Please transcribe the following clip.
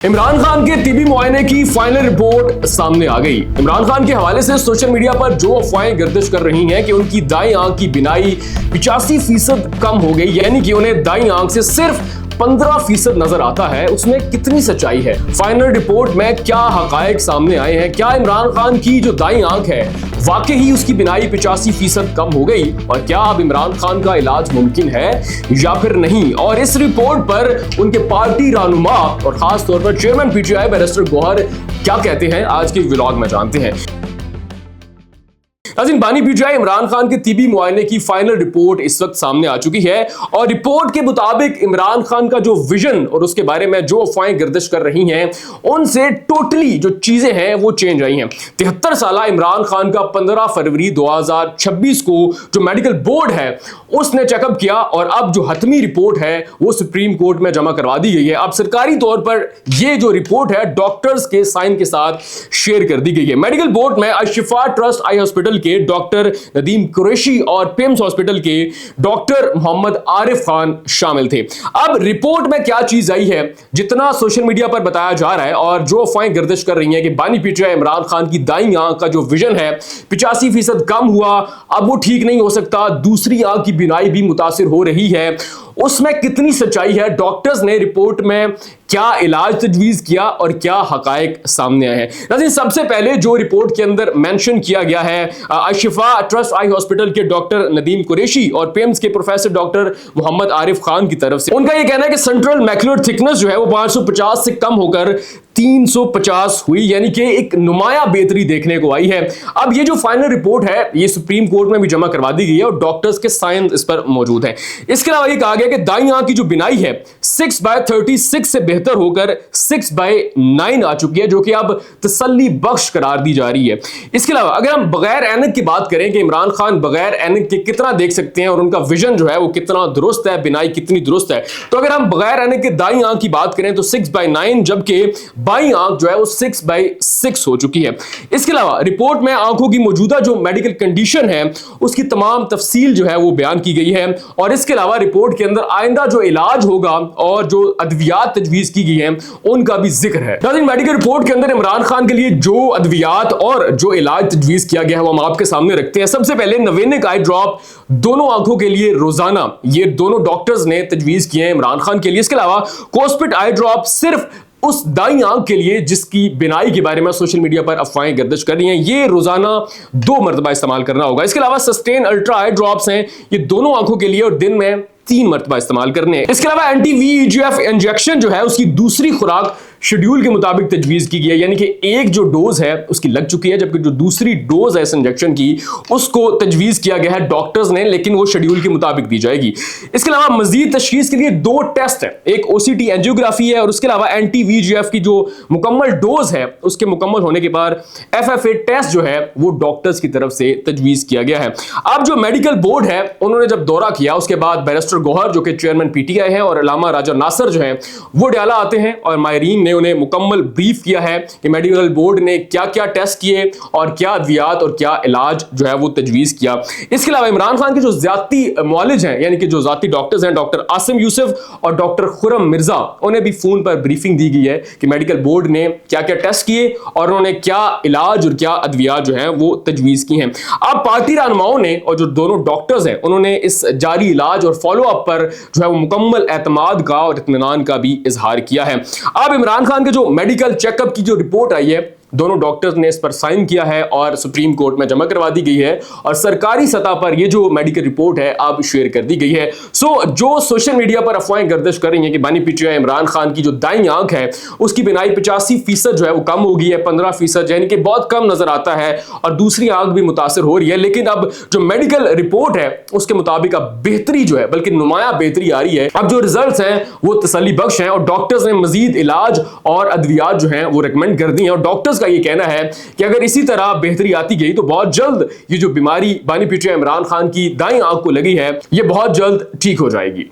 इमरान खान के टीबी मुआयने की final report सामने आ गई। इमरान खान के हवाले से सोशल मीडिया पर जो अफवाहें गर्दिश कर रही हैं कि उनकी दाईं आंख की बिनाई 85% कम हो गई, यानी कि उन्हें दाईं आंख से सिर्फ 15% नजर आता है, उसमें कितनी सच्चाई है? फाइनल रिपोर्ट में क्या हकायक सामने आए हैं? क्या इमरान खान की जो दाईं आंख है वाकई ही उसकी बिनाई 85% कम हो गई, और क्या अब इमरान खान का इलाज मुमकिन है या फिर नहीं? और इस रिपोर्ट पर उनके पार्टी रहनुमा और खास तौर पर चेयरमैन पीटीआई बैरिस्टर गौहर क्या कहते हैं, आज के व्लॉग में जानते हैं। बानी पीटीआई इमरान खान के टीबी मुआयने की फाइनल रिपोर्ट इस वक्त सामने आ चुकी है, और रिपोर्ट के मुताबिक इमरान खान का जो विजन और उसके बारे में जो अफवाहें गर्दिश कर रही हैं, उनसे टोटली जो चीजें हैं वो चेंज आई हैं। 73 साल इमरान खान का 15 फरवरी 2026 को जो मेडिकल बोर्ड है उसने चेकअप किया, और अब जो हतमी रिपोर्ट है वो सुप्रीम कोर्ट में जमा करवा दी गई है। अब सरकारी तौर पर यह जो रिपोर्ट है डॉक्टर्स के साइन के साथ शेयर कर दी गई है। मेडिकल बोर्ड में अशिफा ट्रस्ट आई हॉस्पिटल के डॉक्टर नदीम कुरैशी और पिम्स हॉस्पिटल के डॉक्टर मोहम्मद आरिफ खान शामिल थे। अब रिपोर्ट में क्या चीज आई है, जितना सोशल मीडिया पर बताया जा रहा है और जो अफवाहें गर्दिश कर रही हैं कि बानी पीटीआई इमरान खान की दाईं आंख का जो विजन है 85% कम हुआ, अब वो ठीक नहीं हो सकता, दूसरी आंख की बिनाई भी मुतासिर हो रही है, उसमें कितनी सच्चाई है? डॉक्टर्स ने रिपोर्ट में क्या इलाज तजवीज किया और क्या हकायक सामने आए हैं? नाज़रीन, सबसे पहले जो रिपोर्ट के अंदर मेंशन किया गया है अशिफा ट्रस्ट आई हॉस्पिटल के डॉक्टर नदीम कुरैशी और पेम्स के प्रोफेसर डॉक्टर मोहम्मद आरिफ खान की तरफ से, उनका यह कहना है कि सेंट्रल मैक्युलर थिकनेस जो है वो 550 से कम होकर 350 हुई, यानी कि एक नुमाया बेहतरी देखने को आई है। अब ये जो फाइनल रिपोर्ट है ये सुप्रीम कोर्ट में भी जमा करवा दी गई है और डॉक्टर्स के साइन इस पर मौजूद है। इसके अलावा ये कहा गया कि दाईं आंख की जो बिनाई है 6/36 से बेहतर होकर 6/9 आ चुकी है, जो कि अब तसल्ली बख्श करार दी जा रही है। इसके अलावा अगर हम बगैर ऐनक की बात करें कि इमरान खान बगैर ऐनक के कितना देख सकते हैं और उनका विजन जो है वो कितना दुरुस्त है, बिनाई कितनी दुरुस्त है, तो अगर हम बगैर ऐनक के दाईं आंख की बात करें तो 6/9, जबकि बाईं आंख जो है वो 6/6 हो चुकी है। इसके अलावा रिपोर्ट में आंखों की मौजूदा जो मेडिकल कंडीशन है उसकी तमाम तफसील जो है वो बयान की गई है, और इसके अलावा रिपोर्ट के अंदर आइंदा जो इलाज होगा और जो अद्वियात तजवीज की गई हैं उनका भी जिक्र है। मेडिकल रिपोर्ट के अंदर इमरान खान के लिए जो अद्वियात और जो इलाज तजवीज किया गया है वो हम आपके सामने रखते हैं। सबसे पहले नवेनिक आई ड्रॉप दोनों आंखों के लिए रोजाना, ये दोनों डॉक्टर्स ने तजवीज किए हैं इमरान खान के लिए। इसके अलावा कोस्पिट आई ड्रॉप सिर्फ उस दाईं आंख के लिए जिसकी बिनाई के बारे में सोशल मीडिया पर अफवाहें गर्दिश कर रही हैं, ये रोजाना 2 मरतबा इस्तेमाल करना होगा। इसके अलावा सस्टेन अल्ट्रा आई ड्रॉप्स हैं, ये दोनों आंखों के लिए और दिन में 3 मरतबा इस्तेमाल करने हैं। इसके अलावा एंटी VEGF इंजेक्शन जो है उसकी दूसरी खुराक शेड्यूल के मुताबिक तजवीज की गई है, यानी कि एक जो डोज है उसकी लग चुकी है, जबकि जो दूसरी डोज है इस इंजेक्शन की उसको तजवीज किया गया है डॉक्टर्स ने, लेकिन वो शेड्यूल के मुताबिक दी जाएगी। इसके अलावा मजीद तशखीस के लिए 2 टेस्ट है, एक OCT एंजियोग्राफी है और उसके अलावा एंटी VEGF की जो मुकम्मल डोज है उसके मुकम्मल होने के बाद FFA टेस्ट जो है वो डॉक्टर्स की तरफ से तजवीज किया गया है। अब जो मेडिकल बोर्ड है उन्होंने जब दौरा किया उसके बाद बैरिस्टर गौहर जो कि चेयरमैन PTI है और अल्लामा राजा नासर जो है वो डाला आते हैं और माहिरीन उन्हें मुकम्मल ब्रीफ किया है कि मेडिकल बोर्ड ने क्या क्या टेस्ट किए और क्या अद्वियात और क्या इलाज जो है वो तजवीज किया। इसके अलावा इमरान खान के जो जाती मुआलिज हैं, यानी कि जो जाती डॉक्टर्स हैं, डॉक्टर आसिम यूसुफ और डॉक्टर खुरम मिर्जा, उन्हें भी फोन पर ब्रीफिंग दी गई है कि मेडिकल बोर्ड ने क्या क्या टेस्ट किए और उन्होंने क्या इलाज और क्या अद्वियात जो है वो तजवीज की हैं। अब पार्टी रहनुमाओं ने और जो दोनों डॉक्टर्स हैं उन्होंने इस जारी इलाज और फॉलो अप पर जो है वो मुकम्मल एतमाद का और इत्मीनान का भी इजहार किया है। अब इमरान खान के जो मेडिकल चेकअप की जो रिपोर्ट आई है दोनों डॉक्टर्स ने इस पर साइन किया है और सुप्रीम कोर्ट में जमा करवा दी गई है, और सरकारी सतह पर ये जो मेडिकल रिपोर्ट है अब शेयर कर दी गई है। जो सोशल मीडिया पर अफवाहें गर्दिश कर रही हैं कि बानी पीटीआई इमरान खान की जो दाईं आंख है उसकी बिनाई 85% जो है वो कम हो गई है, 15% यानी कि बहुत कम नजर आता है, और दूसरी आंख भी मुतासर हो रही है। लेकिन अब जो मेडिकल रिपोर्ट है उसके मुताबिक अब बेहतरी जो है, बल्कि नुमाया बेहतरी आ रही है। अब जो रिजल्ट हैं वो तसल्ली बख्श हैं और डॉक्टर्स ने मजीद इलाज और अद्वियात जो है वो रिकमेंड कर दी है, और डॉक्टर्स का ये कहना है कि अगर इसी तरह बेहतरी आती गई तो बहुत जल्द ये जो बीमारी बानी पीटीआई इमरान खान की दाईं आंख को लगी है ये बहुत जल्द ठीक हो जाएगी।